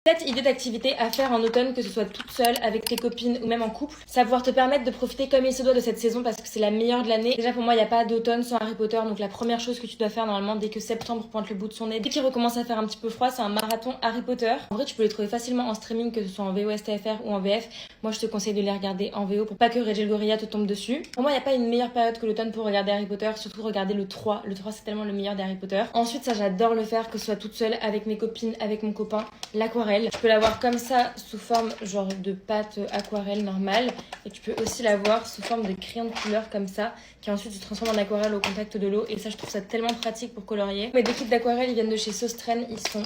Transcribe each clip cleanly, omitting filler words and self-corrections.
Cette idée d'activité à faire en automne, que ce soit toute seule, avec tes copines ou même en couple, ça va pouvoir te permettre de profiter comme il se doit de cette saison parce que c'est la meilleure de l'année. Déjà pour moi, il n'y a pas d'automne sans Harry Potter, donc la première chose que tu dois faire normalement dès que septembre pointe le bout de son nez, dès qu'il recommence à faire un petit peu froid, c'est un marathon Harry Potter. En vrai, tu peux les trouver facilement en streaming, que ce soit en VO STFR ou en VF. Moi, je te conseille de les regarder en VO pour pas que Rachel Gorilla te tombe dessus. Pour moi, il n'y a pas une meilleure période que l'automne pour regarder Harry Potter, surtout regarder le 3. Le 3, c'est tellement le meilleur des Harry Potter. Ensuite, ça, j'adore le faire, que ce soit toute seule, avec mes copines, avec mon copain, l'aquarelle. Tu peux l'avoir comme ça sous forme genre de pâte aquarelle normale et tu peux aussi l'avoir sous forme de crayon de couleur comme ça qui ensuite se transforme en aquarelle au contact de l'eau et ça je trouve ça tellement pratique pour colorier. Mes deux kits d'aquarelle ils viennent de chez Sostren, ils sont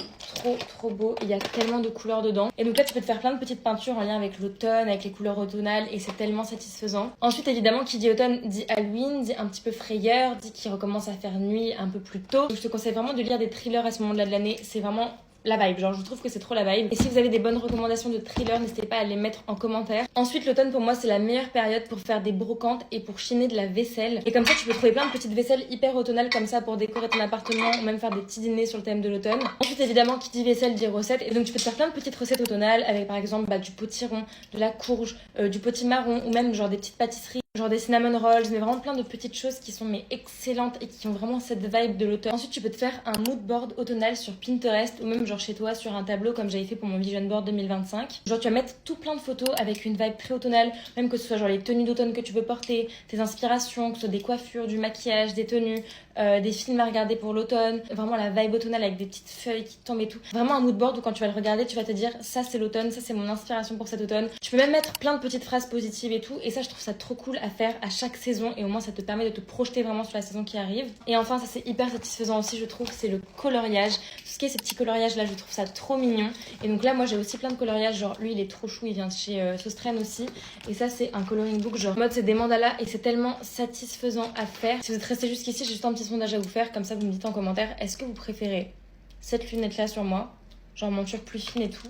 trop beaux, il y a tellement de couleurs dedans et donc là tu peux te faire plein de petites peintures en lien avec l'automne, avec les couleurs automnales et c'est tellement satisfaisant. Ensuite évidemment qui dit automne dit Halloween, dit un petit peu frayeur, dit qu'il recommence à faire nuit un peu plus tôt. Donc je te conseille vraiment de lire des thrillers à ce moment-là de l'année, c'est vraiment la vibe, genre je trouve que c'est trop la vibe. Et si vous avez des bonnes recommandations de thrillers, n'hésitez pas à les mettre en commentaire. Ensuite, l'automne pour moi c'est la meilleure période pour faire des brocantes et pour chiner de la vaisselle. Et comme ça tu peux trouver plein de petites vaisselles hyper automnales comme ça pour décorer ton appartement ou même faire des petits dîners sur le thème de l'automne. Ensuite évidemment qui dit vaisselle dit recettes et donc tu peux te faire plein de petites recettes automnales avec par exemple du potiron, de la courge, du potimarron ou même genre des petites pâtisseries. Genre des cinnamon rolls, mais vraiment plein de petites choses qui sont excellentes et qui ont vraiment cette vibe de l'automne. Ensuite, tu peux te faire un mood board automnal sur Pinterest ou même genre chez toi sur un tableau comme j'avais fait pour mon vision board 2025. Genre tu vas mettre tout plein de photos avec une vibe très automnale, même que ce soit genre les tenues d'automne que tu veux porter, tes inspirations, que ce soit des coiffures, du maquillage, des tenues, des films à regarder pour l'automne. Vraiment la vibe automnale avec des petites feuilles qui tombent et tout. Vraiment un mood board où quand tu vas le regarder, tu vas te dire ça c'est l'automne, ça c'est mon inspiration pour cet automne. Tu peux même mettre plein de petites phrases positives et tout et ça je trouve ça trop cool à faire à chaque saison et au moins ça te permet de te projeter vraiment sur la saison qui arrive. Et enfin ça c'est hyper satisfaisant aussi je trouve, c'est le coloriage. Tout ce qui est ces petits coloriages là je trouve ça trop mignon. Et donc là moi j'ai aussi plein de coloriages, genre lui il est trop chou, il vient de chez Sostren aussi. Et ça c'est un coloring book genre mode c'est des mandalas et c'est tellement satisfaisant à faire. Si vous êtes resté jusqu'ici j'ai juste un petit sondage à vous faire, comme ça vous me dites en commentaire est-ce que vous préférez cette lunette là sur moi, genre monture plus fine et tout,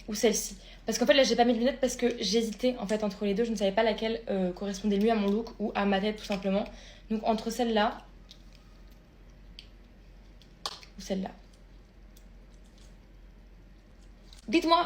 ou celle-ci. Parce qu'en fait là j'ai pas mis de lunettes parce que j'hésitais en fait entre les deux, je ne savais pas laquelle correspondait mieux à mon look ou à ma tête tout simplement. Donc entre celle-là ou celle-là. Dites-moi.